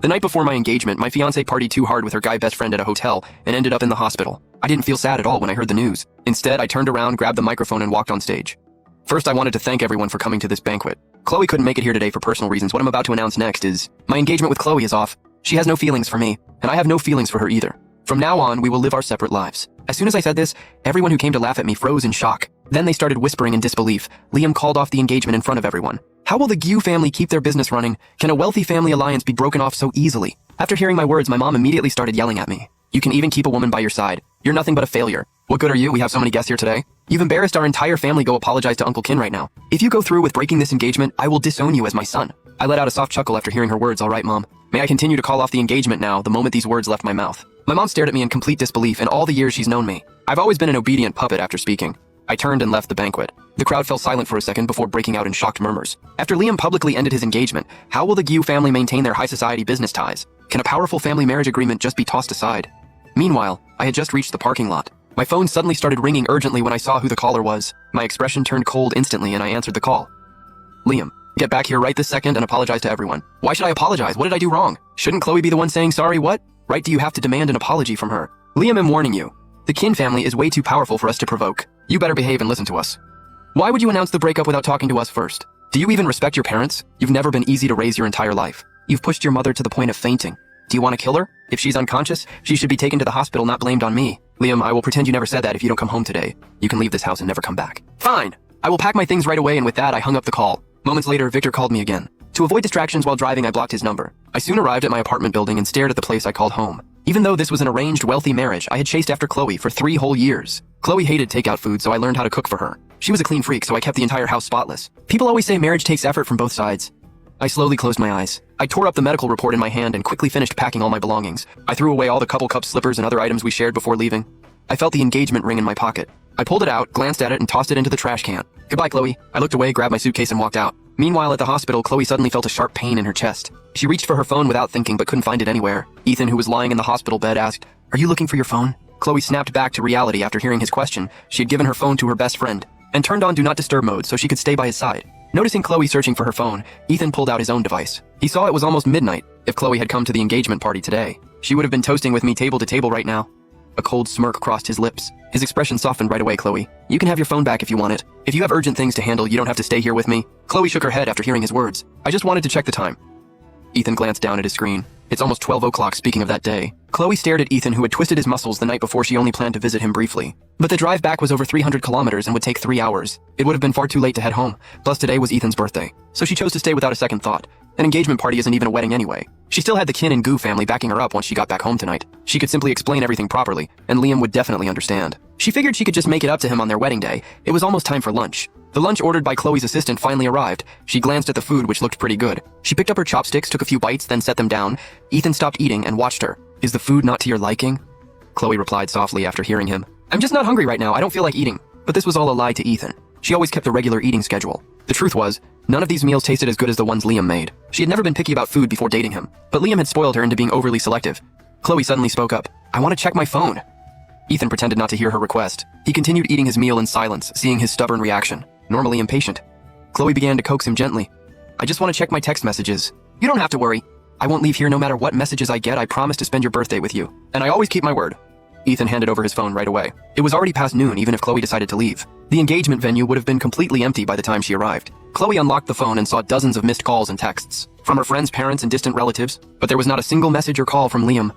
The night before my engagement, my fiancée partied too hard with her guy best friend at a hotel and ended up in the hospital. I didn't feel sad at all when I heard the news. Instead, I turned around, grabbed the microphone, and walked on stage. First, I wanted to thank everyone for coming to this banquet. Kloe couldn't make it here today for personal reasons. What I'm about to announce next is my engagement with Kloe is off. She has no feelings for me, and I have no feelings for her either. From now on, we will live our separate lives. As soon as I said this, everyone who came to laugh at me froze in shock. Then they started whispering in disbelief. Liam called off the engagement in front of everyone. How will the Gu family keep their business running? Can a wealthy family alliance be broken off so easily? After hearing my words, my mom immediately started yelling at me. You can even keep a woman by your side. You're nothing but a failure. What good are you? We have so many guests here today. You've embarrassed our entire family. Go apologize to Uncle Kin right now. If you go through with breaking this engagement, I will disown you as my son. I let out a soft chuckle after hearing her words. All right, Mom. May I continue to call off the engagement now the moment these words left my mouth? My mom stared at me in complete disbelief in all the years she's known me. I've always been an obedient puppet after speaking. I turned and left the banquet. The crowd fell silent for a second before breaking out in shocked murmurs. After Liam publicly ended his engagement, how will the Gu family maintain their high society business ties? Can a powerful family marriage agreement just be tossed aside? Meanwhile, I had just reached the parking lot. My phone suddenly started ringing urgently when I saw who the caller was. My expression turned cold instantly and I answered the call. Liam, get back here right this second and apologize to everyone. Why should I apologize? What did I do wrong? Shouldn't Kloe be the one saying sorry? What right do you have to demand an apology from her? Liam, I'm warning you. The Kin family is way too powerful for us to provoke. You better behave and listen to us. Why would you announce the breakup without talking to us first? Do you even respect your parents? You've never been easy to raise your entire life. You've pushed your mother to the point of fainting. Do you want to kill her? If she's unconscious, she should be taken to the hospital, not blamed on me. Liam, I will pretend you never said that if you don't come home today. You can leave this house and never come back. Fine. I will pack my things right away, and with that, I hung up the call. Moments later, Victor called me again. To avoid distractions while driving, I blocked his number. I soon arrived at my apartment building and stared at the place I called home. Even though this was an arranged, wealthy marriage, I had chased after Kloe for 3 whole years. Kloe hated takeout food, so I learned how to cook for her. She was a clean freak, so I kept the entire house spotless. People always say marriage takes effort from both sides. I slowly closed my eyes. I tore up the medical report in my hand and quickly finished packing all my belongings. I threw away all the couple cups, slippers, and other items we shared before leaving. I felt the engagement ring in my pocket. I pulled it out, glanced at it, and tossed it into the trash can. Goodbye, Kloe. I looked away, grabbed my suitcase, and walked out. Meanwhile, at the hospital, Kloe suddenly felt a sharp pain in her chest. She reached for her phone without thinking, but couldn't find it anywhere. Ethan, who was lying in the hospital bed, asked, "Are you looking for your phone?" Kloe snapped back to reality after hearing his question. She had given her phone to her best friend and turned on Do Not Disturb mode so she could stay by his side. Noticing Kloe searching for her phone, Ethan pulled out his own device. He saw it was almost midnight. If Kloe had come to the engagement party today, she would have been toasting with me table to table right now. A cold smirk crossed his lips. His expression softened right away. "Kloe, you can have your phone back if you want it. If you have urgent things to handle, you don't have to stay here with me." Kloe shook her head after hearing his words. "I just wanted to check the time." Ethan glanced down at his screen. It's almost 12 o'clock. Speaking of that day, Kloe stared at Ethan, who had twisted his muscles the night before. She only planned to visit him briefly. But the drive back was over 300 kilometers and would take 3 hours. It would have been far too late to head home. Plus, today was Ethan's birthday. So she chose to stay without a second thought. An engagement party isn't even a wedding anyway. She still had the Kin and Gu family backing her up once she got back home tonight. She could simply explain everything properly, and Liam would definitely understand. She figured she could just make it up to him on their wedding day. It was almost time for lunch. The lunch ordered by Kloe's assistant finally arrived. She glanced at the food, which looked pretty good. She picked up her chopsticks, took a few bites, then set them down. Ethan stopped eating and watched her. "Is the food not to your liking?" Kloe replied softly after hearing him. "I'm just not hungry right now. I don't feel like eating." But this was all a lie to Ethan. She always kept a regular eating schedule. The truth was, none of these meals tasted as good as the ones Liam made. She had never been picky about food before dating him, but Liam had spoiled her into being overly selective. Kloe suddenly spoke up. "I want to check my phone." Ethan pretended not to hear her request. He continued eating his meal in silence, seeing his stubborn reaction. Normally impatient, Kloe began to coax him gently. "I just want to check my text messages." "You don't have to worry. I won't leave here no matter what messages I get. I promise to spend your birthday with you. And I always keep my word." Ethan handed over his phone right away. It was already past noon even if Kloe decided to leave. The engagement venue would have been completely empty by the time she arrived. Kloe unlocked the phone and saw dozens of missed calls and texts from her friends, parents, and distant relatives, but there was not a single message or call from Liam.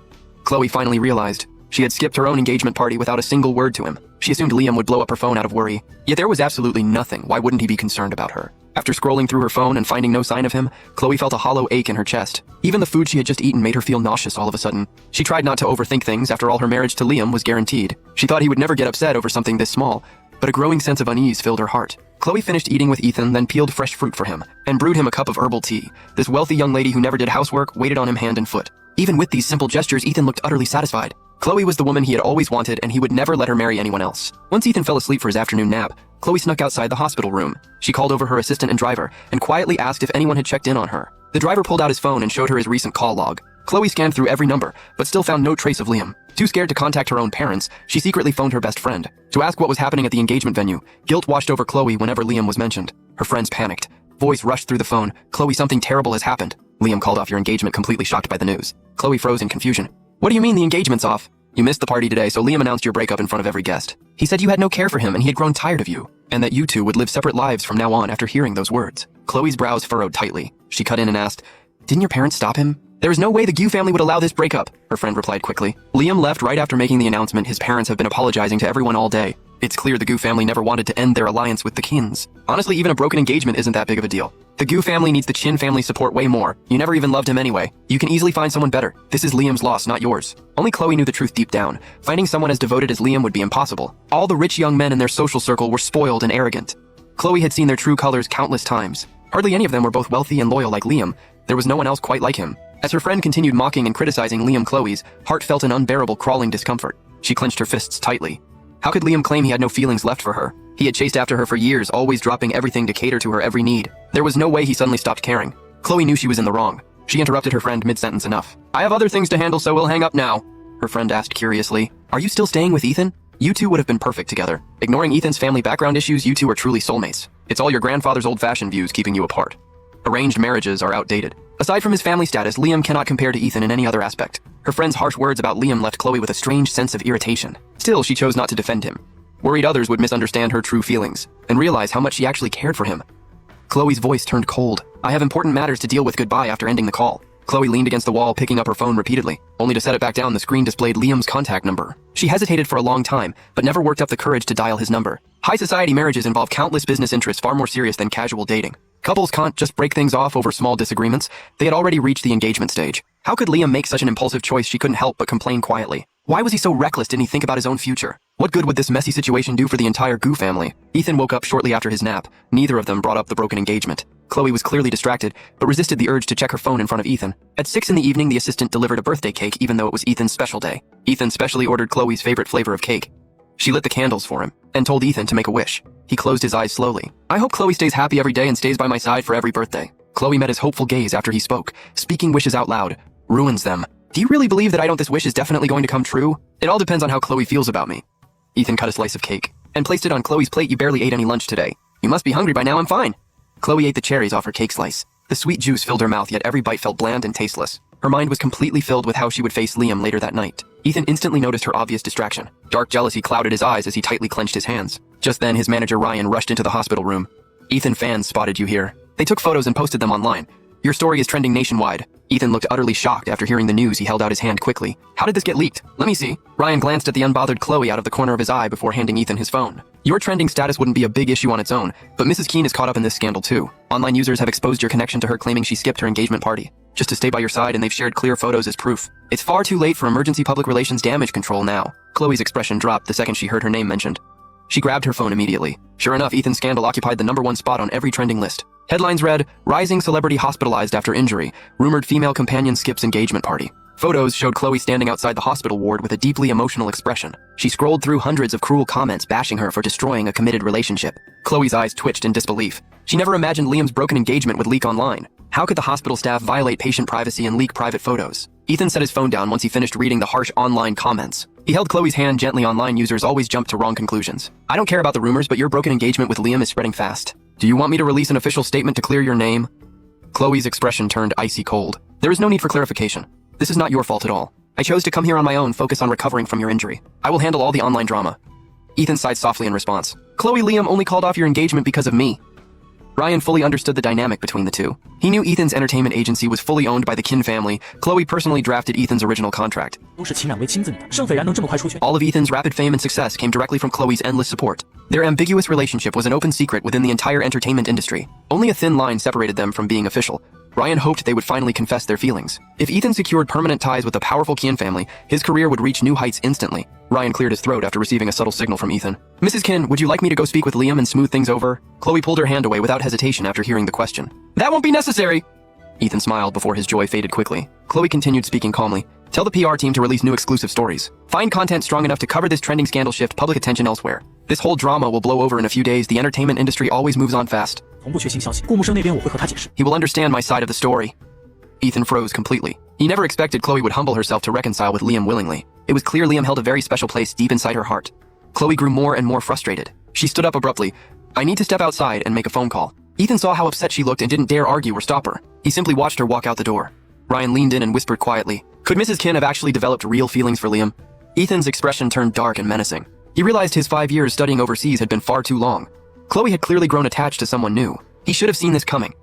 Kloe finally realized she had skipped her own engagement party without a single word to him. She assumed Liam would blow up her phone out of worry. Yet there was absolutely nothing. Why wouldn't he be concerned about her? After scrolling through her phone and finding no sign of him, Kloe felt a hollow ache in her chest. Even the food she had just eaten made her feel nauseous all of a sudden. She tried not to overthink things. After all, her marriage to Liam was guaranteed. She thought he would never get upset over something this small, but a growing sense of unease filled her heart. Kloe finished eating with Ethan, then peeled fresh fruit for him and brewed him a cup of herbal tea. This wealthy young lady who never did housework waited on him hand and foot. Even with these simple gestures, Ethan looked utterly satisfied. Kloe was the woman he had always wanted, and he would never let her marry anyone else. Once Ethan fell asleep for his afternoon nap, Kloe snuck outside the hospital room. She called over her assistant and driver and quietly asked if anyone had checked in on her. The driver pulled out his phone and showed her his recent call log. Kloe scanned through every number, but still found no trace of Liam. Too scared to contact her own parents, she secretly phoned her best friend to ask what was happening at the engagement venue. Guilt washed over Kloe whenever Liam was mentioned. Her friends panicked. Voice rushed through the phone. Kloe, something terrible has happened. Liam called off your engagement, completely shocked by the news. Kloe froze in confusion. What do you mean the engagement's off? You missed the party today, so Liam announced your breakup in front of every guest. He said you had no care for him and he had grown tired of you, and that you two would live separate lives from now on after hearing those words. Chloe's brows furrowed tightly. She cut in and asked, didn't your parents stop him? There is no way the Gu family would allow this breakup, her friend replied quickly. Liam left right after making the announcement. His parents have been apologizing to everyone all day. It's clear the Gu family never wanted to end their alliance with the Kins. Honestly, even a broken engagement isn't that big of a deal. The Gu family needs the Chin family support way more. You never even loved him anyway. You can easily find someone better. This is Liam's loss, not yours. Only Kloe knew the truth deep down. Finding someone as devoted as Liam would be impossible. All the rich young men in their social circle were spoiled and arrogant. Kloe had seen their true colors countless times. Hardly any of them were both wealthy and loyal like Liam. There was no one else quite like him. As her friend continued mocking and criticizing Liam, Chloe's heart felt an unbearable crawling discomfort. She clenched her fists tightly. How could Liam claim he had no feelings left for her? He had chased after her for years, always dropping everything to cater to her every need. There was no way he suddenly stopped caring. Kloe knew she was in the wrong. She interrupted her friend mid-sentence. Enough. I have other things to handle, so we'll hang up now. Her friend asked curiously. Are you still staying with Ethan? You two would have been perfect together. Ignoring Ethan's family background issues, you two are truly soulmates. It's all your grandfather's old-fashioned views keeping you apart. Arranged marriages are outdated. Aside from his family status, Liam cannot compare to Ethan in any other aspect. Her friend's harsh words about Liam left Kloe with a strange sense of irritation. Still, she chose not to defend him. Worried others would misunderstand her true feelings and realize how much she actually cared for him. Chloe's voice turned cold. I have important matters to deal with. Goodbye. After ending the call, Kloe leaned against the wall, picking up her phone repeatedly. Only to set it back down, the screen displayed Liam's contact number. She hesitated for a long time, but never worked up the courage to dial his number. High society marriages involve countless business interests far more serious than casual dating. Couples can't just break things off over small disagreements. They had already reached the engagement stage. How could Liam make such an impulsive choice? She couldn't help but complain quietly. Why was he so reckless? Didn't he think about his own future? What good would this messy situation do for the entire Gu family? Ethan woke up shortly after his nap. Neither of them brought up the broken engagement. Kloe was clearly distracted, but resisted the urge to check her phone in front of Ethan. At 6 in the evening, the assistant delivered a birthday cake even though it was Ethan's special day. Ethan specially ordered Chloe's favorite flavor of cake. She lit the candles for him and told Ethan to make a wish. He closed his eyes slowly. I hope Kloe stays happy every day and stays by my side for every birthday. Kloe met his hopeful gaze after he spoke. Speaking wishes out loud ruins them. Do you really believe that I don't? This wish is definitely going to come true? It all depends on how Kloe feels about me. Ethan cut a slice of cake and placed it on Chloe's plate. You barely ate any lunch today. You must be hungry by now. I'm fine. Kloe ate the cherries off her cake slice. The sweet juice filled her mouth, yet every bite felt bland and tasteless. Her mind was completely filled with how she would face Liam later that night. Ethan instantly noticed her obvious distraction. Dark jealousy clouded his eyes as he tightly clenched his hands. Just then, his manager Ryan rushed into the hospital room. Ethan, fans spotted you here. They took photos and posted them online. Your story is trending nationwide. Ethan looked utterly shocked after hearing the news. He held out his hand quickly. How did this get leaked? Let me see. Ryan glanced at the unbothered Kloe out of the corner of his eye before handing Ethan his phone. Your trending status wouldn't be a big issue on its own, but Mrs. Keene is caught up in this scandal too. Online users have exposed your connection to her, claiming she skipped her engagement party just to stay by your side, and they've shared clear photos as proof. It's far too late for emergency public relations damage control now. Chloe's expression dropped the second she heard her name mentioned. She grabbed her phone immediately. Sure enough, Ethan's scandal occupied the #1 spot on every trending list. Headlines read, rising celebrity hospitalized after injury, rumored female companion skips engagement party. Photos showed Kloe standing outside the hospital ward with a deeply emotional expression. She scrolled through hundreds of cruel comments bashing her for destroying a committed relationship. Chloe's eyes twitched in disbelief. She never imagined Liam's broken engagement would leak online. How could the hospital staff violate patient privacy and leak private photos? Ethan set his phone down once he finished reading the harsh online comments. He held Chloe's hand gently. Online users always jump to wrong conclusions. I don't care about the rumors, but your broken engagement with Liam is spreading fast. Do you want me to release an official statement to clear your name? Chloe's expression turned icy cold. There is no need for clarification. This is not your fault at all. I chose to come here on my own, focus on recovering from your injury. I will handle all the online drama. Ethan sighed softly in response. Kloe, Liam only called off your engagement because of me. Ryan fully understood the dynamic between the two. He knew Ethan's entertainment agency was fully owned by the Kin family. Chloe personally drafted Ethan's original contract. All of Ethan's rapid fame and success came directly from Chloe's endless support. Their ambiguous relationship was an open secret within the entire entertainment industry. Only a thin line separated them from being official. Ryan hoped they would finally confess their feelings. If Ethan secured permanent ties with the powerful Kin family, his career would reach new heights instantly. Ryan cleared his throat after receiving a subtle signal from Ethan. Mrs. Kin, would you like me to go speak with Liam and smooth things over? Chloe pulled her hand away without hesitation after hearing the question. That won't be necessary. Ethan smiled before his joy faded quickly. Chloe continued speaking calmly. Tell the PR team to release new exclusive stories. Find content strong enough to cover this trending scandal, shift public attention elsewhere. This whole drama will blow over in a few days. The entertainment industry always moves on fast. He will understand my side of the story. Ethan froze completely. He never expected Chloe would humble herself to reconcile with Liam willingly. It was clear Liam held a very special place deep inside her heart. Chloe grew more and more frustrated. She stood up abruptly. I need to step outside and make a phone call. Ethan saw how upset she looked and didn't dare argue or stop her. He simply watched her walk out the door. Ryan leaned in and whispered quietly, "Could Mrs. Kin have actually developed real feelings for Liam?" Ethan's expression turned dark and menacing. He realized his 5 years studying overseas had been far too long. Kloe had clearly grown attached to someone new. He should have seen this coming.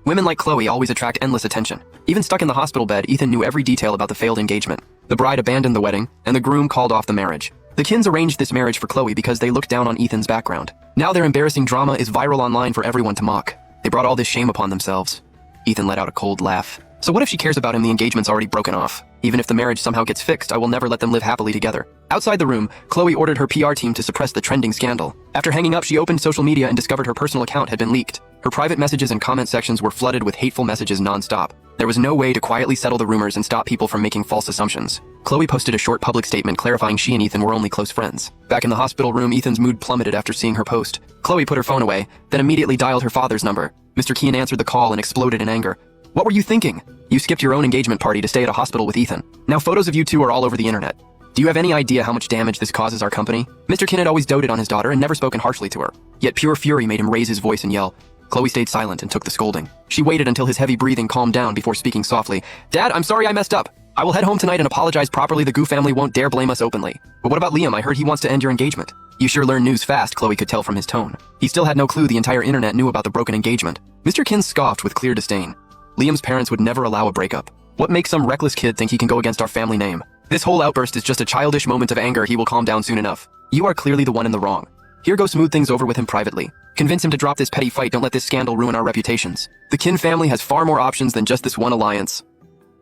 Women like Kloe always attract endless attention. Even stuck in the hospital bed, Ethan knew every detail about the failed engagement. The bride abandoned the wedding, and the groom called off the marriage. The Kins arranged this marriage for Kloe because they looked down on Ethan's background. Now their embarrassing drama is viral online for everyone to mock. They brought all this shame upon themselves. Ethan let out a cold laugh. So what if she cares about him? The engagement's already broken off. Even if the marriage somehow gets fixed, I will never let them live happily together. Outside the room, Kloe ordered her PR team to suppress the trending scandal. After hanging up, she opened social media and discovered her personal account had been leaked. Her private messages and comment sections were flooded with hateful messages non-stop. There was no way to quietly settle the rumors and stop people from making false assumptions. Kloe posted a short public statement clarifying she and Ethan were only close friends. Back in the hospital room, Ethan's mood plummeted after seeing her post. Kloe put her phone away, then immediately dialed her father's number. Mr. Keen answered the call and exploded in anger. "What were you thinking? You skipped your own engagement party to stay at a hospital with Ethan. Now photos of you two are all over the internet. Do you have any idea how much damage this causes our company?" Mr. Kinn had always doted on his daughter and never spoken harshly to her. Yet pure fury made him raise his voice and yell. Kloe stayed silent and took the scolding. She waited until his heavy breathing calmed down before speaking softly. "Dad, I'm sorry I messed up. I will head home tonight and apologize properly. The Gu family won't dare blame us openly. But what about Liam? I heard he wants to end your engagement." "You sure learn news fast," Kloe could tell from his tone. He still had no clue the entire internet knew about the broken engagement. Mr. Kinn scoffed with clear disdain. "Liam's parents would never allow a breakup. What makes some reckless kid think he can go against our family name? This whole outburst is just a childish moment of anger. He will calm down soon enough. You are clearly the one in the wrong. Here, go smooth things over with him privately. Convince him to drop this petty fight. Don't let this scandal ruin our reputations. The Kin family has far more options than just this one alliance."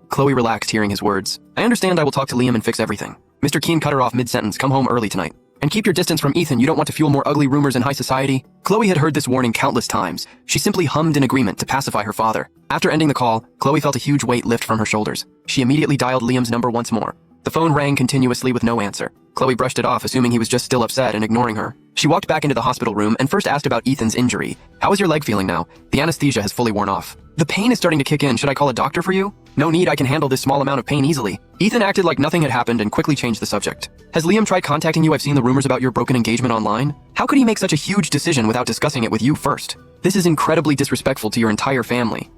Kloe relaxed hearing his words. "I understand. I will talk to Liam and fix everything." Mr. Keen cut her off mid-sentence. "Come home early tonight. And keep your distance from Ethan. You don't want to fuel more ugly rumors in high society." Kloe had heard this warning countless times. She simply hummed in agreement to pacify her father. After ending the call, Kloe felt a huge weight lift from her shoulders. She immediately dialed Liam's number once more. The phone rang continuously with no answer. Kloe brushed it off, assuming he was just still upset and ignoring her. She walked back into the hospital room and first asked about Ethan's injury. "How is your leg feeling now? The anesthesia has fully worn off." "The pain is starting to kick in. Should I call a doctor for you?" "No need, I can handle this small amount of pain easily." Ethan acted like nothing had happened and quickly changed the subject. "Has Liam tried contacting you? I've seen the rumors about your broken engagement online. How could he make such a huge decision without discussing it with you first? This is incredibly disrespectful to your entire family."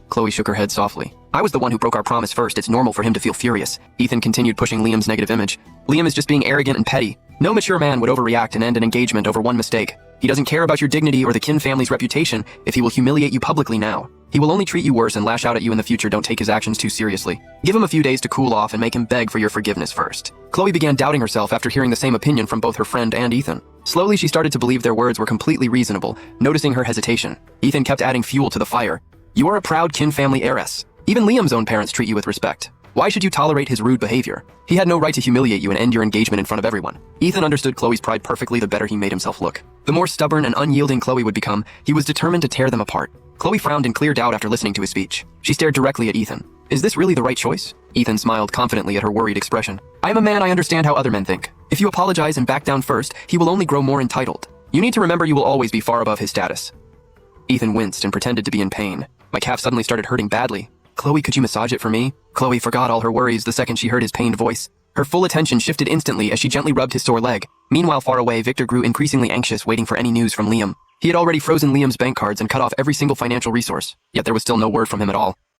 Kloe shook her head softly. "I was the one who broke our promise first. It's normal for him to feel furious." Ethan continued pushing Liam's negative image. "Liam is just being arrogant and petty. No mature man would overreact and end an engagement over one mistake. He doesn't care about your dignity or the Kin family's reputation if he will humiliate you publicly now. He will only treat you worse and lash out at you in the future. Don't take his actions too seriously. Give him a few days to cool off and make him beg for your forgiveness first." Kloe began doubting herself after hearing the same opinion from both her friend and Ethan. Slowly, she started to believe their words were completely reasonable, noticing her hesitation. Ethan kept adding fuel to the fire. "You are a proud Kin family heiress. Even Liam's own parents treat you with respect. Why should you tolerate his rude behavior? He had no right to humiliate you and end your engagement in front of everyone." Ethan understood Kloe's pride perfectly. The better he made himself look. The more stubborn and unyielding Kloe would become, he was determined to tear them apart. Kloe frowned in clear doubt after listening to his speech. She stared directly at Ethan. "Is this really the right choice?" Ethan smiled confidently at her worried expression. "I am a man. I understand how other men think. If you apologize and back down first, he will only grow more entitled. You need to remember you will always be far above his status." Ethan winced and pretended to be in pain. "My calf suddenly started hurting badly. Kloe, could you massage it for me?" Kloe forgot all her worries the second she heard his pained voice. Her full attention shifted instantly as she gently rubbed his sore leg. Meanwhile, far away, Victor grew increasingly anxious, waiting for any news from Liam. He had already frozen Liam's bank cards and cut off every single financial resource, yet there was still no word from him at all.